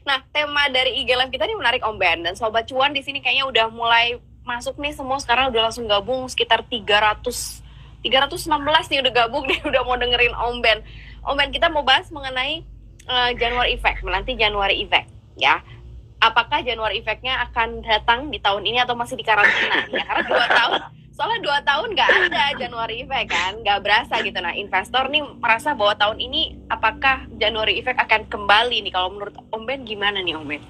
Nah, tema dari IG Live kita ini menarik Om Ben, dan Sobat Cuan di sini kayaknya udah mulai masuk nih semua, sekarang udah langsung gabung sekitar 316 nih udah gabung nih, udah mau dengerin Om Ben. Om Ben, kita mau bahas mengenai January Effect, menanti January Effect ya. Apakah January Effect-nya akan datang di tahun ini atau masih di karantina? Ya, karena 2 tahun, soalnya 2 tahun nggak ada January Effect kan, nggak berasa gitu. Nah, investor nih merasa bahwa tahun ini apakah January Effect akan kembali nih? Kalau menurut Om Ben gimana nih Om Ben?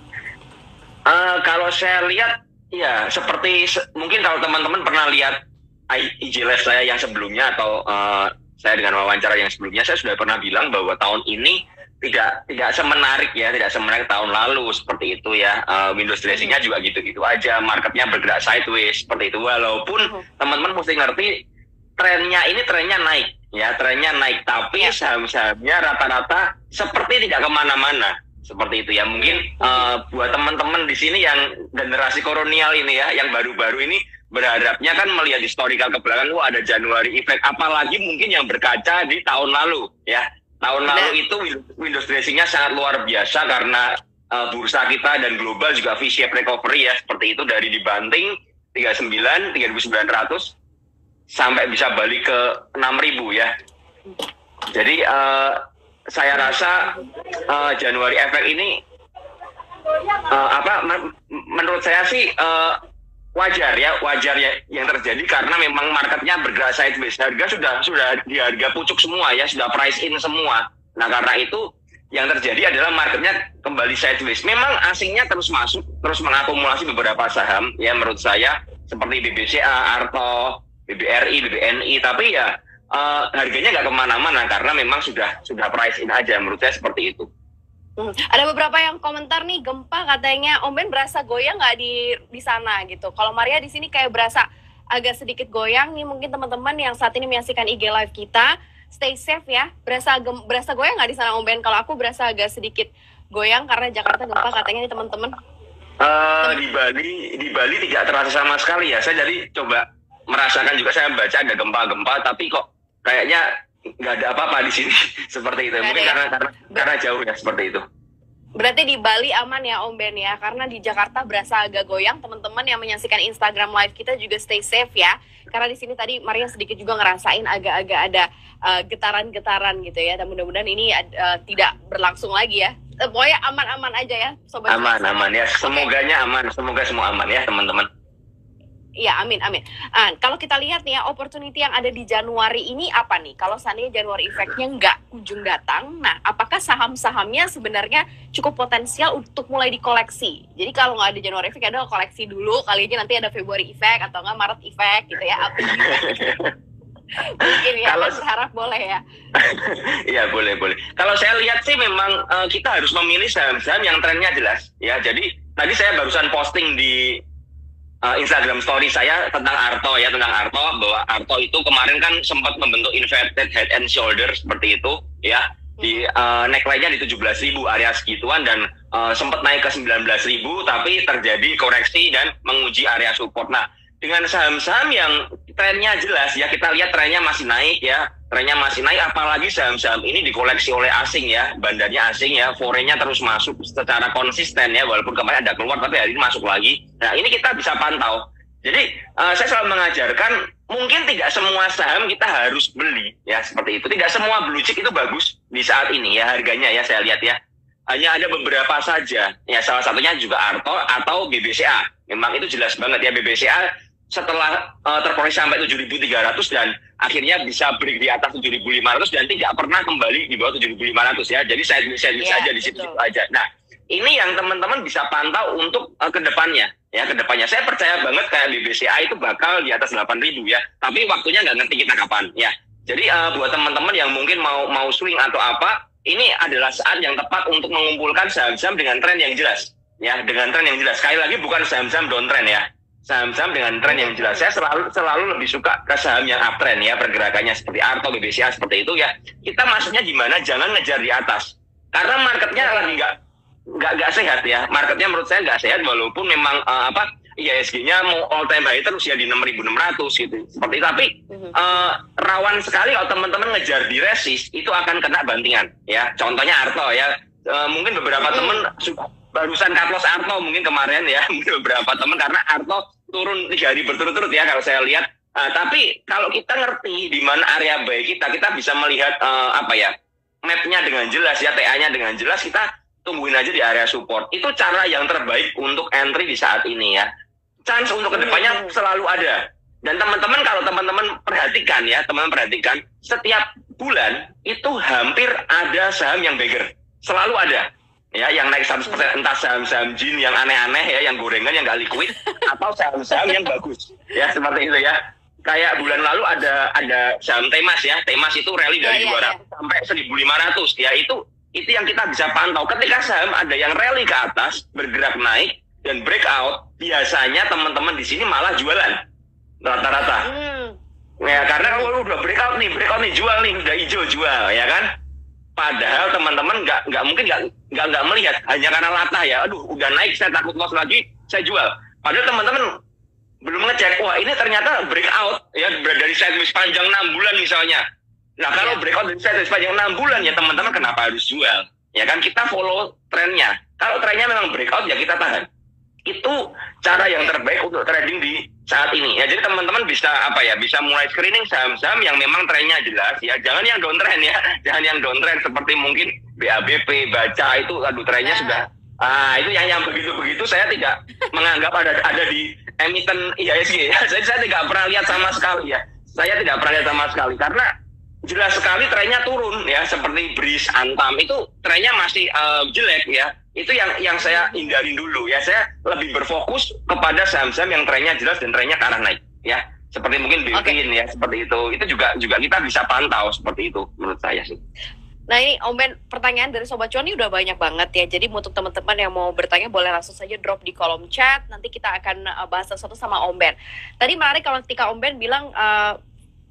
Kalau saya lihat, ya seperti mungkin kalau teman-teman pernah lihat IG Live saya yang sebelumnya atau saya dengan wawancara yang sebelumnya, saya sudah pernah bilang bahwa tahun ini tidak semenarik ya, tidak semenarik tahun lalu seperti itu ya. Windows dressing-nya juga gitu-gitu aja, marketnya bergerak sideways seperti itu. Walaupun teman-teman mesti ngerti trennya naik ya, trennya naik, tapi saham-sahamnya rata-rata seperti tidak kemana-mana seperti itu ya. Mungkin buat teman-teman di sini yang generasi kolonial ini ya, yang baru-baru ini berharapnya kan melihat historical ke belakang, ada January Effect, apalagi mungkin yang berkaca di tahun lalu ya. Tahun lalu itu Windows dressing-nya sangat luar biasa karena bursa kita dan global juga V-shape recovery ya, seperti itu, dari dibanting 3.900 sampai bisa balik ke 6.000 ya. Jadi saya rasa January Effect ini menurut saya sih wajar ya yang terjadi karena memang marketnya bergerak sideways. Harga sudah di harga pucuk semua ya, sudah price in semua. Nah, karena itu yang terjadi adalah marketnya kembali sideways. Memang asingnya terus masuk, terus mengakumulasi beberapa saham ya, menurut saya seperti BBCA, Arto, BBRI, BBNI, tapi ya harganya nggak kemana-mana karena memang sudah price in aja, menurut saya seperti itu. Ada beberapa yang komentar nih, gempa katanya Om Ben berasa goyang nggak di sana gitu. Kalau Maria di sini kayak berasa agak sedikit goyang nih. Mungkin teman-teman yang saat ini menyaksikan IG Live kita, stay safe ya. Berasa goyang nggak di sana Om Ben? Kalau aku berasa agak sedikit goyang karena Jakarta gempa katanya nih teman-teman. Di Bali tidak terasa sama sekali ya. Saya jadi coba merasakan juga, saya baca ada gempa-gempa, tapi kok kayaknya nggak ada apa-apa di sini seperti itu. Mungkin karena jauh ya, seperti itu. Berarti di Bali aman ya Om Ben ya, karena di Jakarta berasa agak goyang. Teman-teman yang menyaksikan Instagram Live kita juga stay safe ya, karena di sini tadi Maria sedikit juga ngerasain agak-agak ada getaran-getaran gitu ya. Dan mudah-mudahan ini tidak berlangsung lagi ya. Pokoknya aman-aman aja ya Sobat. Aman ya, semoganya aman, semoga semua aman ya teman-teman. Iya, amin. Kalau kita lihat nih ya, opportunity yang ada di Januari ini apa nih? Kalau seandainya January Effect-nya nggak kunjung datang, nah apakah saham-sahamnya sebenarnya cukup potensial untuk mulai dikoleksi? Jadi kalau nggak ada January Effect, ada koleksi dulu, kali aja nanti ada February Effect atau nggak Maret Effect gitu ya. Mungkin ya, kalau berharap boleh ya. Iya, boleh. Kalau saya lihat sih memang kita harus memilih saham-saham yang trennya jelas ya. Jadi tadi saya barusan posting di Instagram story saya tentang Arto bahwa Arto itu kemarin kan sempat membentuk inverted head and shoulder seperti itu ya, di neckline-nya di 17.000 area segituan, dan sempat naik ke 19.000 tapi terjadi koreksi dan menguji area support. Nah, dengan saham-saham yang trennya jelas ya, kita lihat trennya masih naik ya, apalagi saham-saham ini dikoleksi oleh asing ya, bandarnya asing ya, foreign-nya terus masuk secara konsisten ya, walaupun kemarin ada keluar tapi hari ini masuk lagi. Nah, ini kita bisa pantau. Jadi saya selalu mengajarkan, mungkin tidak semua saham kita harus beli ya, seperti itu. Tidak semua blue chip itu bagus di saat ini ya, harganya ya, saya lihat ya. Hanya ada beberapa saja ya, salah satunya juga Arto atau BBCA. Memang itu jelas banget ya, BBCA setelah terkoreksi sampai 7.300 dan akhirnya bisa break di atas 7.500 dan tidak pernah kembali di bawah 7.500 ya. Jadi saya saja di situ aja. Nah, ini yang teman-teman bisa pantau untuk kedepannya ya. Kedepannya saya percaya banget kayak BBCA itu bakal di atas 8.000 ya. Tapi waktunya nggak ngerti kita kapan ya. Jadi buat teman-teman yang mungkin mau swing atau apa, ini adalah saat yang tepat untuk mengumpulkan saham-saham dengan tren yang jelas ya, dengan tren yang jelas. Sekali lagi bukan saham-saham downtrend ya. Saham-saham dengan tren yang jelas. Saya selalu lebih suka ke saham yang uptrend ya, pergerakannya seperti Arto, BBCA seperti itu ya. Kita masuknya gimana? Jangan ngejar di atas. Karena marketnya lagi nggak sehat ya. Marketnya menurut saya nggak sehat, walaupun memang IHSG-nya mau all time high terus ya di 6.600 gitu. Seperti itu. Tapi rawan sekali kalau teman-teman ngejar di resist, itu akan kena bantingan ya. Contohnya Arto ya. Mungkin beberapa teman barusan cut loss Arto mungkin kemarin ya, mungkin beberapa teman karena Arto turun 3 hari berturut-turut ya kalau saya lihat. Tapi kalau kita ngerti di mana area buy kita bisa melihat map-nya dengan jelas ya, TA-nya dengan jelas, kita tungguin aja di area support. Itu cara yang terbaik untuk entry di saat ini ya. Chance untuk kedepannya selalu ada. Dan teman-teman kalau teman-teman perhatikan ya, teman-teman perhatikan setiap bulan itu hampir ada saham yang beggar. Selalu ada. Ya, yang naik 100%, entah saham-saham jin yang aneh-aneh ya, yang gorengan yang nggak liquid, atau saham-saham yang bagus. Ya, seperti itu ya. Kayak bulan lalu ada saham Temas ya. Temas itu rally dari 200 sampai 1.500. Ya, itu yang kita bisa pantau. Ketika saham ada yang rally ke atas, bergerak naik dan breakout, biasanya teman-teman di sini malah jualan rata-rata. Ya, karena kalau udah breakout nih, jual nih, udah hijau jual ya kan. Padahal teman-teman nggak mungkin nggak melihat, hanya karena latah ya. Aduh, udah naik, saya takut loss lagi, saya jual. Padahal teman-teman belum ngecek, wah ini ternyata breakout ya dari sideways panjang 6 bulan misalnya. Nah kalau breakout dari sideways panjang 6 bulan ya teman-teman kenapa harus jual? Ya kan kita follow trennya. Kalau trennya memang breakout ya kita tahan. Itu cara yang terbaik untuk trading di saat ini ya. Jadi teman-teman bisa bisa mulai screening saham-saham yang memang trennya jelas ya. Jangan yang downtrend ya, jangan yang downtrend seperti mungkin BABP, Baca itu aduh trennya sudah itu yang begitu-begitu saya tidak menganggap ada di emiten IHSG ya. Saya tidak pernah lihat sama sekali ya. Saya tidak pernah lihat sama sekali karena jelas sekali trennya turun ya, seperti BRIS, Antam itu trennya masih jelek ya. Itu yang saya hindarin dulu ya. Saya lebih berfokus kepada saham-saham yang trennya jelas dan trennya ke arah naik ya. Seperti mungkin BPIN ya, seperti itu. Itu juga kita bisa pantau seperti itu menurut saya sih. Nah ini Om Ben, pertanyaan dari Sobat Cuan ini udah banyak banget ya. Jadi untuk teman-teman yang mau bertanya boleh langsung saja drop di kolom chat. Nanti kita akan bahas sesuatu sama Om Ben. Tadi menarik kalau ketika Om Ben bilang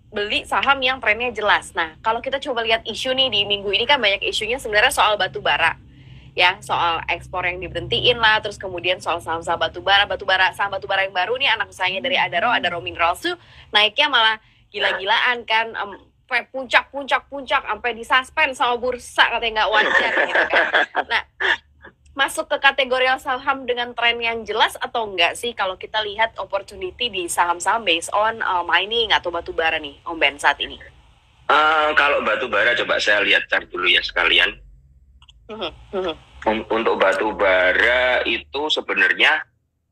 beli saham yang trennya jelas. Nah kalau kita coba lihat isu nih di minggu ini kan banyak isunya sebenarnya soal batu bara. Ya, soal ekspor yang diberhentiin lah, terus kemudian soal saham-saham saham batubara yang baru nih, anak usahanya dari Adaro Minerals tuh naiknya malah gila-gilaan kan, puncak sampai disuspend sama bursa katanya nggak wajar gitu kan. Nah, masuk ke kategori saham dengan tren yang jelas atau enggak sih kalau kita lihat opportunity di saham-saham based on mining atau batubara nih, Om Ben saat ini? Kalau batubara coba saya lihat chart dulu ya sekalian. Untuk batu bara itu sebenarnya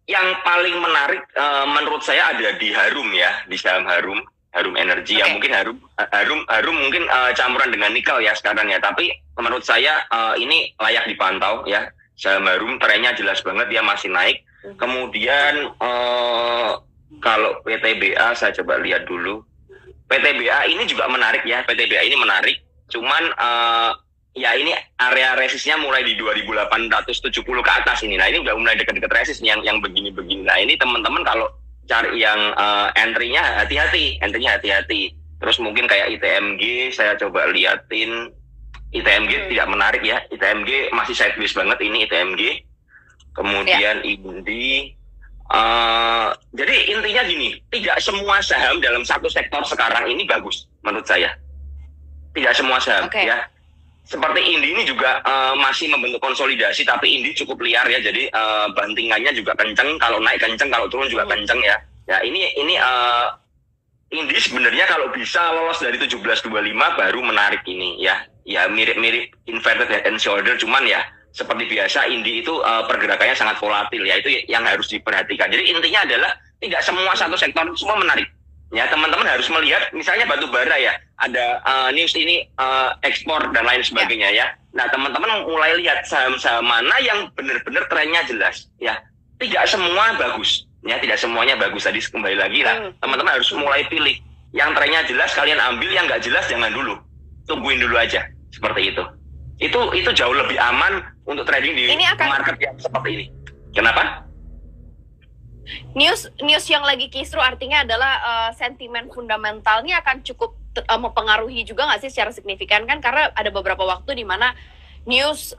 yang paling menarik menurut saya ada di Harum ya, di saham Harum Energi ya. Mungkin Harum mungkin campuran dengan nikel ya sekarang ya, tapi menurut saya ini layak dipantau ya. Saham Harum trennya jelas banget, dia masih naik. Kemudian kalau PTBA saya coba lihat dulu. PTBA ini juga menarik ya, PTBA ini menarik, cuman ya ini area resistnya mulai di 2870 ke atas ini. Nah ini udah mulai dekat-dekat resist yang begini-begini. Nah ini teman-teman kalau cari yang entry-nya hati-hati. Terus mungkin kayak ITMG, saya coba liatin. ITMG tidak menarik ya. ITMG masih sideways banget ini ITMG. Kemudian Indi. Jadi intinya gini, tidak semua saham dalam satu sektor sekarang ini bagus menurut saya. Tidak semua saham ya. Seperti Indi ini juga masih membentuk konsolidasi, tapi Indi cukup liar ya, jadi bantingannya juga kenceng, kalau naik kenceng, kalau turun juga kenceng ya. Ya ini Indi sebenarnya kalau bisa lolos dari 1725 baru menarik ini ya. Ya mirip-mirip inverted head and shoulder, cuman ya seperti biasa Indi itu pergerakannya sangat volatil ya, itu yang harus diperhatikan. Jadi intinya adalah tidak semua satu sektor semua menarik. Ya teman-teman harus melihat misalnya batu bara ya, ada news ini ekspor dan lain sebagainya ya. Nah teman-teman mulai lihat saham-saham mana yang benar-benar trennya jelas ya. Tidak semua bagus ya, tidak semuanya bagus. Tadi kembali lagi lah, teman-teman harus mulai pilih yang trennya jelas, kalian ambil, yang nggak jelas jangan dulu, tungguin dulu aja seperti itu. Itu jauh lebih aman untuk trading di market yang seperti ini. Kenapa? News yang lagi kisru artinya adalah sentimen fundamentalnya akan cukup mempengaruhi juga nggak sih secara signifikan kan, karena ada beberapa waktu di mana news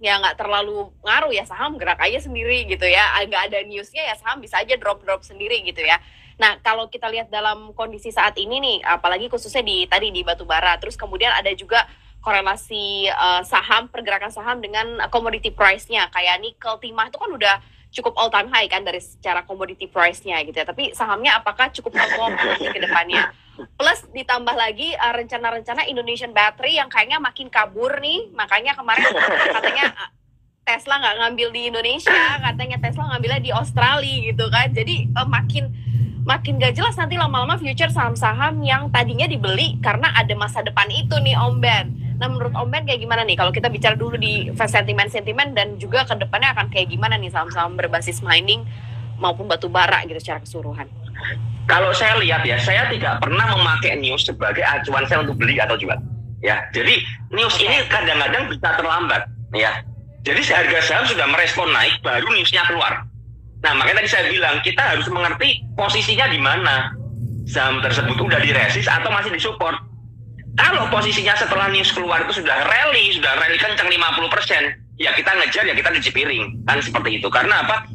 ya nggak terlalu ngaruh ya, saham gerak aja sendiri gitu ya, nggak ada newsnya ya saham bisa aja drop sendiri gitu ya. Nah kalau kita lihat dalam kondisi saat ini nih, apalagi khususnya tadi di batubara, terus kemudian ada juga korelasi saham, pergerakan saham dengan commodity price-nya. Kayak nikel, timah itu kan udah cukup all time high kan dari secara commodity price-nya gitu ya. Tapi sahamnya apakah cukup perform ke depannya? Plus ditambah lagi rencana-rencana Indonesian Battery yang kayaknya makin kabur nih. Makanya kemarin katanya Tesla nggak ngambil di Indonesia, katanya Tesla ngambilnya di Australia gitu kan. Jadi makin gak jelas nanti lama-lama future saham-saham yang tadinya dibeli karena ada masa depan itu nih Om Ben. Nah menurut Om Ben kayak gimana nih kalau kita bicara dulu di sentimen dan juga ke depannya akan kayak gimana nih saham-saham berbasis mining maupun batu bara gitu secara keseluruhan? Kalau saya lihat ya, saya tidak pernah memakai news sebagai acuan saya untuk beli atau jual. Ya, jadi news ini kadang-kadang bisa terlambat. Ya, jadi harga saham sudah merespon naik, baru newsnya keluar. Nah, makanya tadi saya bilang kita harus mengerti posisinya di mana. Saham tersebut udah diresist atau masih disupport. Kalau posisinya setelah news keluar itu sudah rally kencang 50%, ya kita ngejar, ya kita cuci piring, kan seperti itu. Karena apa?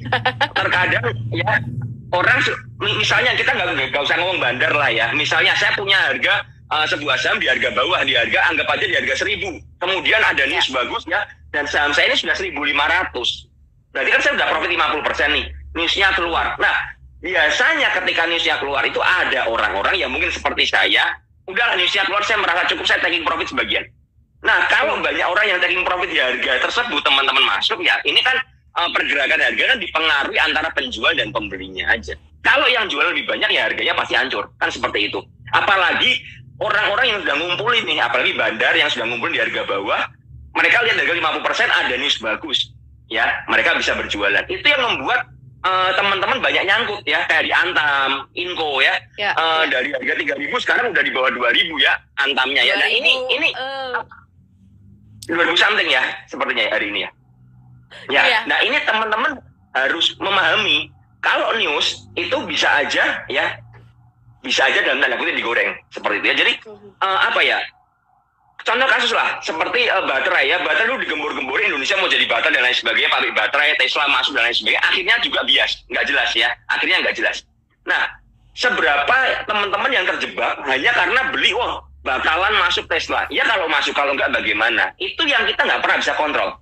Terkadang ya orang, misalnya kita nggak usah ngomong bandar lah ya. Misalnya saya punya harga sebuah saham di harga bawah, anggap aja di harga 1.000. Kemudian ada news bagus ya, dan saham saya ini sudah 1.500. Berarti kan saya udah profit 50% nih. Newsnya keluar. Nah, biasanya ketika newsnya keluar itu ada orang-orang yang mungkin seperti saya, udahlah newsnya keluar, saya merasa cukup, saya taking profit sebagian. Nah, kalau banyak orang yang taking profit di harga tersebut, teman-teman masuk ya, ini kan pergerakan harga kan dipengaruhi antara penjual dan pembelinya aja. Kalau yang jual lebih banyak ya harganya pasti hancur, kan seperti itu. Apalagi orang-orang yang sudah ngumpulin nih, apalagi bandar yang sudah ngumpulin di harga bawah, mereka lihat harga 50% ada news bagus, ya mereka bisa berjualan. Itu yang membuat teman-teman banyak nyangkut ya, kayak di Antam, Inco ya, dari harga 3.000 sekarang udah di bawah 2.000 ya Antamnya ya. Nah ini 2.000 something ya sepertinya ya hari ini ya. Ya, nah ini teman-teman harus memahami kalau news itu bisa aja dalam tanda kutip digoreng seperti itu ya. Jadi apa ya? Contoh kasus lah, seperti baterai dulu digembur-gemburin Indonesia mau jadi baterai dan lain sebagainya, pabrik baterai, Tesla masuk dan lain sebagainya, akhirnya juga bias, nggak jelas. Nah, seberapa teman-teman yang terjebak hanya karena beli, bakalan masuk Tesla, ya kalau masuk, kalau nggak bagaimana, itu yang kita nggak pernah bisa kontrol.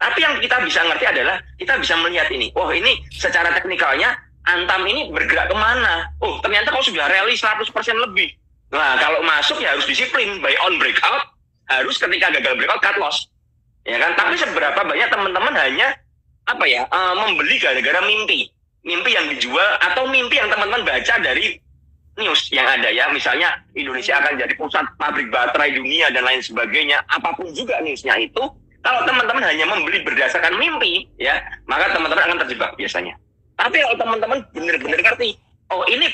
Tapi yang kita bisa ngerti adalah, kita bisa melihat ini, ini secara teknikalnya, Antam ini bergerak kemana, ternyata kalau sudah rally 100% lebih. Nah, kalau masuk ya harus disiplin, buy on breakout, harus ketika gagal breakout cut loss, ya kan? Tapi seberapa banyak teman-teman hanya membeli gara-gara mimpi yang dijual atau mimpi yang teman-teman baca dari news yang ada ya, misalnya Indonesia akan jadi pusat pabrik baterai dunia dan lain sebagainya, apapun juga newsnya itu, kalau teman-teman hanya membeli berdasarkan mimpi, ya maka teman-teman akan terjebak biasanya. Tapi kalau teman-teman benar-benar ngerti, ini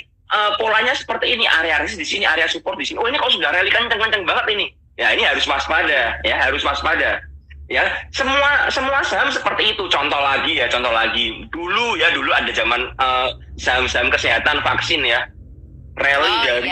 polanya seperti ini, area resist di sini, area support di sini, ini kalau sudah rally kenceng banget ini. Ya ini harus waspada, ya semua saham seperti itu. Contoh lagi dulu ada zaman saham-saham kesehatan vaksin ya, rally dari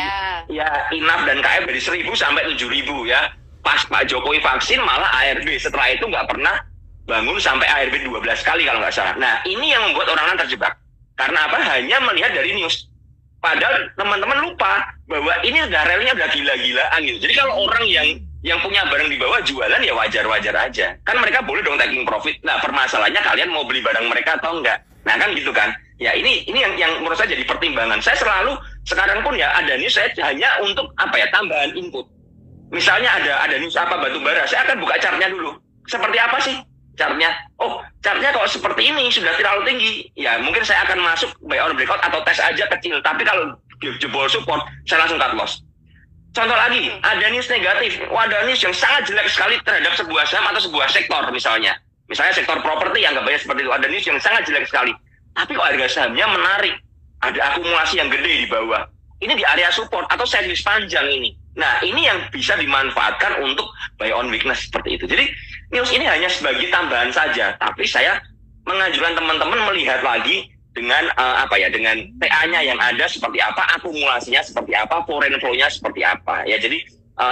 Inaf dan KF dari 1.000 sampai 7.000 ya. Pas Pak Jokowi vaksin malah ARB setelah itu nggak pernah bangun sampai ARB 12 kali kalau nggak salah. Nah ini yang membuat orang-orang terjebak karena apa? Hanya melihat dari news. Padahal teman-teman lupa bahwa ini udah relnya udah gila-gilaan gitu. Jadi kalau orang yang punya barang di bawah jualan ya wajar-wajar aja. Kan mereka boleh dong taking profit. Nah permasalahannya kalian mau beli barang mereka atau enggak. Nah kan gitu kan. Ya ini yang menurut saya jadi pertimbangan. Saya selalu sekarang pun ya ada news saya hanya untuk tambahan input. Misalnya ada news batu bara, saya akan buka chartnya dulu. Seperti apa sih chartnya? Chartnya kalau seperti ini sudah terlalu tinggi, ya mungkin saya akan masuk buy on breakout atau tes aja kecil. Tapi kalau jebol support, saya langsung cut loss. Contoh lagi, ada news negatif. Ada news yang sangat jelek sekali terhadap sebuah saham atau sebuah sektor misalnya. Misalnya sektor properti yang banyak seperti itu. Ada news yang sangat jelek sekali. Tapi kok harga sahamnya menarik, ada akumulasi yang gede di bawah. Ini di area support atau series panjang ini. Nah, ini yang bisa dimanfaatkan untuk buy on weakness seperti itu. Jadi, news ini hanya sebagai tambahan saja. Tapi saya menganjurkan teman-teman melihat lagi dengan dengan TA-nya yang ada seperti apa, akumulasinya seperti apa, foreign flow-nya seperti apa. Ya, jadi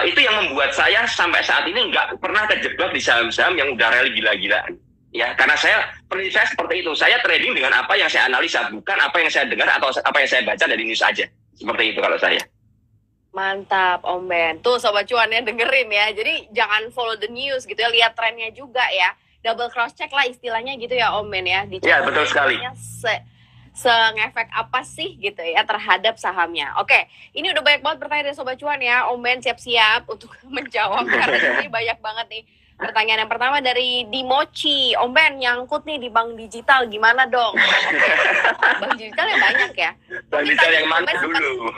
itu yang membuat saya sampai saat ini nggak pernah terjebak di saham-saham yang udah rally gila-gilaan. Ya, karena saya seperti itu. Saya trading dengan apa yang saya analisa, bukan apa yang saya dengar atau apa yang saya baca dari news aja. Seperti itu kalau saya. Mantap, Om Ben. Tuh Sobat Cuannya dengerin ya. Jadi jangan follow the news gitu ya. Lihat trennya juga ya. Double cross check lah istilahnya gitu ya Om Ben ya. Ya, betul sekali. Se-ngefek apa sih gitu ya terhadap sahamnya. Oke, ini udah banyak banget pertanyaan dari Sobat Cuan ya. Om Ben siap-siap untuk menjawab. Karena ini banyak banget nih. Pertanyaan yang pertama dari Dimochi. Om Ben nyangkut nih di bank digital. Gimana dong? Bank digital yang banyak ya. Bank digital yang mana dulu?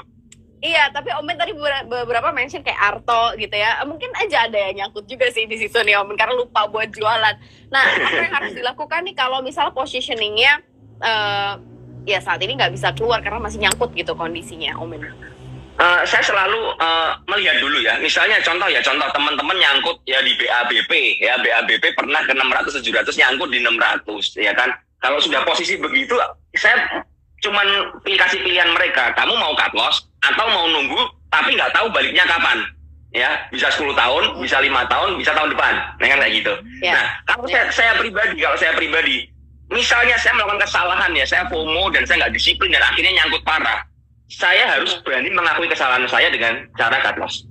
Iya, tapi Om Ben tadi beberapa mention kayak Arto gitu ya. Mungkin aja ada yang nyangkut juga sih di situ nih Om Ben karena lupa buat jualan. Nah, apa yang harus dilakukan nih kalau misalnya positioningnya ya saat ini nggak bisa keluar karena masih nyangkut gitu kondisinya Om Ben? Saya selalu melihat dulu ya. Misalnya contoh teman-teman nyangkut ya di BABP ya. BABP pernah ke 600 700 nyangkut di 600 ya kan. Kalau sudah posisi begitu saya cuman kasih pilihan mereka, kamu mau cut loss atau mau nunggu tapi nggak tahu baliknya kapan ya, bisa 10 tahun, bisa 5 tahun, bisa tahun depan, kayak gitu. Nah, kalau saya pribadi misalnya saya melakukan kesalahan ya, saya FOMO dan saya nggak disiplin dan akhirnya nyangkut parah, saya harus berani mengakui kesalahan saya dengan cara cut loss.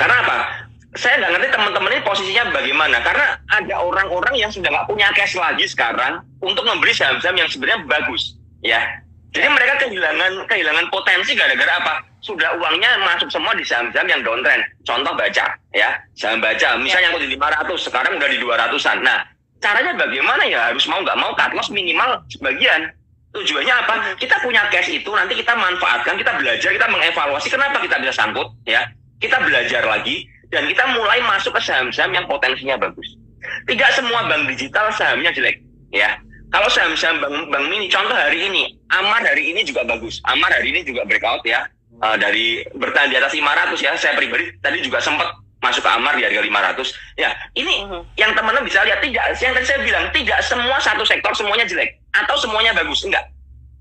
Karena apa? Saya nggak ngerti teman-teman ini posisinya bagaimana, karena ada orang-orang yang sudah nggak punya cash lagi sekarang untuk membeli saham-saham yang sebenarnya bagus ya. Jadi mereka kehilangan potensi gara-gara apa? Sudah uangnya masuk semua di saham-saham yang downtrend. Contoh Baca, ya. Saham Baca, misalnya yang di 500, sekarang udah di 200-an. Nah, caranya bagaimana ya? Harus mau nggak mau cut loss minimal sebagian. Tujuannya apa? Kita punya cash itu, nanti kita manfaatkan, kita belajar, kita mengevaluasi kenapa kita bisa sangkut, ya. Kita belajar lagi, dan kita mulai masuk ke saham-saham yang potensinya bagus. Tidak semua bank digital sahamnya jelek, ya. Kalau saham-saham bank mini, contoh hari ini, Amar hari ini juga bagus. Amar hari ini juga breakout ya, dari bertahan di atas 500 ya. Saya pribadi tadi juga sempat masuk ke Amar di harga 500. Ya, ini yang teman-teman bisa lihat, tidak, yang tadi saya bilang, tidak semua satu sektor semuanya jelek atau semuanya bagus, enggak.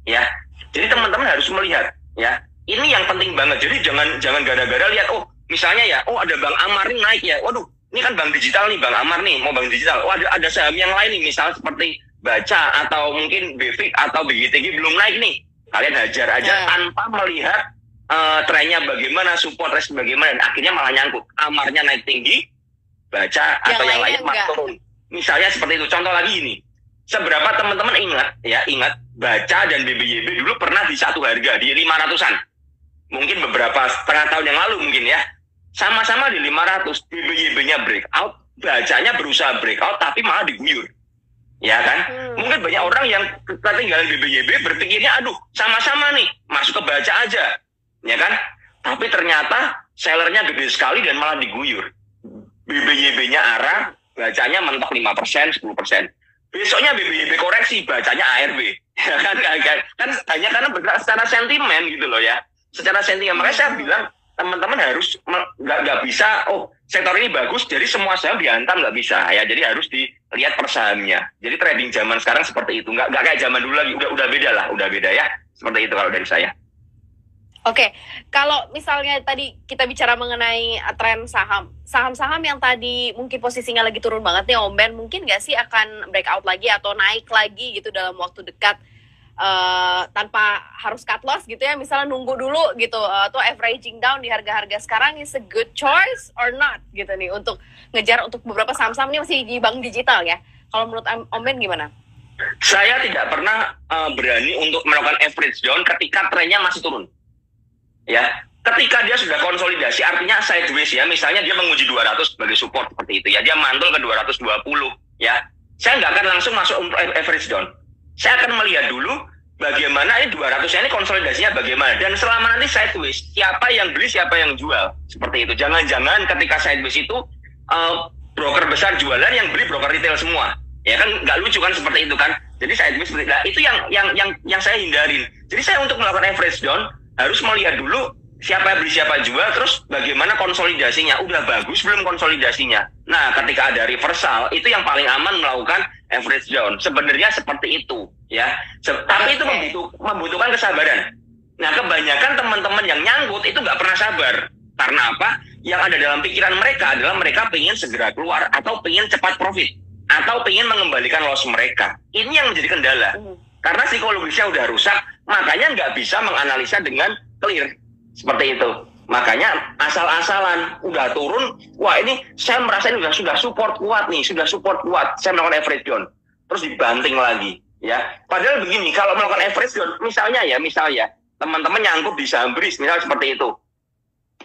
Ya, jadi teman-teman harus melihat, ya. Ini yang penting banget. Jadi jangan gara-gara lihat, oh misalnya ya, oh ada Bank Amar ini naik ya, waduh, ini kan bank digital nih, Bank Amar nih, mau bank digital. Oh ada saham yang lain nih, misalnya seperti Baca atau mungkin BFIK atau BGTG belum naik nih, kalian hajar aja tanpa melihat trennya bagaimana, support rest bagaimana, dan akhirnya malah nyangkut. Amarnya naik tinggi, Baca atau yang lain malah turun. Misalnya seperti itu. Contoh lagi ini, seberapa teman-teman ingat Baca dan BBYB dulu pernah di satu harga di 500-an, mungkin beberapa setengah tahun yang lalu mungkin ya, sama-sama di 500, BBYB-nya breakout, Bacanya berusaha breakout tapi malah diguyur. Ya kan, mungkin banyak orang yang ketinggalan BBYB berpikirnya, aduh sama-sama nih, masuk ke Baca aja, ya kan? Tapi ternyata sellernya gede sekali dan malah diguyur. BBYB-nya arah, Bacanya mentok 5%, 10%. Besoknya BBYB koreksi, Bacanya ARB. Ya kan hanya karena bergerak secara sentimen gitu loh ya. Secara sentimen, makanya saya bilang teman-teman harus nggak bisa, oh sektor ini bagus, jadi semua saham dihantam, nggak bisa ya. Jadi harus dilihat per sahamnya. Jadi trading zaman sekarang seperti itu, nggak kayak zaman dulu lagi, udah beda lah, udah beda ya. Seperti itu kalau dari saya. Oke, kalau misalnya tadi kita bicara mengenai tren saham-saham yang tadi mungkin posisinya lagi turun banget nih Om Ben, mungkin nggak sih akan breakout lagi atau naik lagi gitu dalam waktu dekat? Tanpa harus cut loss gitu ya, misalnya nunggu dulu gitu, atau averaging down di harga-harga sekarang is a good choice or not gitu nih untuk ngejar untuk beberapa saham-saham ini masih di bank digital ya. Kalau menurut Om Ben gimana? Saya tidak pernah berani untuk melakukan average down ketika trennya masih turun. Ya, ketika dia sudah konsolidasi, artinya sideways ya, misalnya dia menguji 200 sebagai support seperti itu ya, dia mantul ke 220 ya, saya nggak akan langsung masuk untuk average down. Saya akan melihat dulu bagaimana ini 200-nya ini konsolidasinya bagaimana. Dan selama nanti sideways, siapa yang beli, siapa yang jual. Seperti itu. Jangan-jangan ketika sideways itu broker besar jualan, yang beli broker retail semua. Ya kan nggak lucu kan seperti itu kan. Jadi sideways, nah, itu yang saya hindarin. Jadi saya untuk melakukan average down harus melihat dulu siapa beli, siapa jual, terus bagaimana konsolidasinya. Udah bagus belum konsolidasinya. Nah, ketika ada reversal, itu yang paling aman melakukan average down. Sebenarnya seperti itu, ya. Tapi itu membutuhkan kesabaran. Nah, kebanyakan teman-teman yang nyangkut itu nggak pernah sabar. Karena apa? Yang ada dalam pikiran mereka adalah mereka pengen segera keluar, atau pengen cepat profit, atau pengen mengembalikan loss mereka. Ini yang menjadi kendala. Karena psikologisnya udah rusak, makanya nggak bisa menganalisa dengan clear. Seperti itu. Makanya asal-asalan udah turun, wah ini saya merasa ini sudah support kuat nih, sudah support kuat. Saya melakukan average down, terus dibanting lagi, ya. Padahal begini, kalau melakukan average down, misalnya teman-teman nyangkut di saham BRIS, misalnya seperti itu.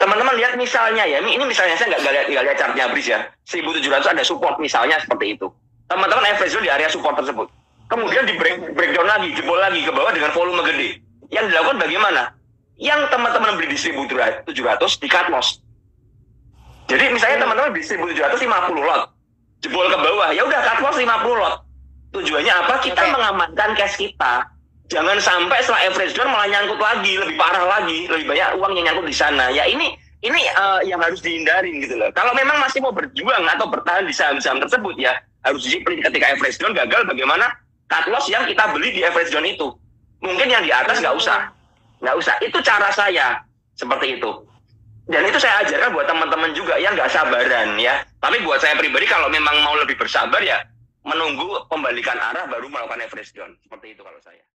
Teman-teman lihat misalnya ya, ini misalnya saya nggak lihat chartnya BRIS ya, 1.700 ada support misalnya seperti itu. Teman-teman average down di area support tersebut. Kemudian di breakdown lagi, jebol lagi ke bawah dengan volume gede. Yang dilakukan bagaimana? Yang teman-teman beli di 1.700 di cut loss. Jadi misalnya teman-teman beli 1.750 lot, jebol ke bawah, ya udah cut loss 50 lot. Tujuannya apa? Kita mengamankan cash kita. Jangan sampai setelah average down malah nyangkut lagi, lebih parah lagi, lebih banyak uang yang nyangkut di sana. Ya ini yang harus dihindarin gitu loh. Kalau memang masih mau berjuang atau bertahan di saham-saham tersebut ya harus disiplin. Ketika average down gagal, bagaimana cut loss yang kita beli di average down itu. Mungkin yang di atas nggak usah. Itu cara saya seperti itu. Dan itu saya ajarkan buat teman-teman juga yang nggak sabaran ya. Tapi buat saya pribadi kalau memang mau lebih bersabar ya menunggu pembalikan arah baru melakukan average down. Seperti itu kalau saya.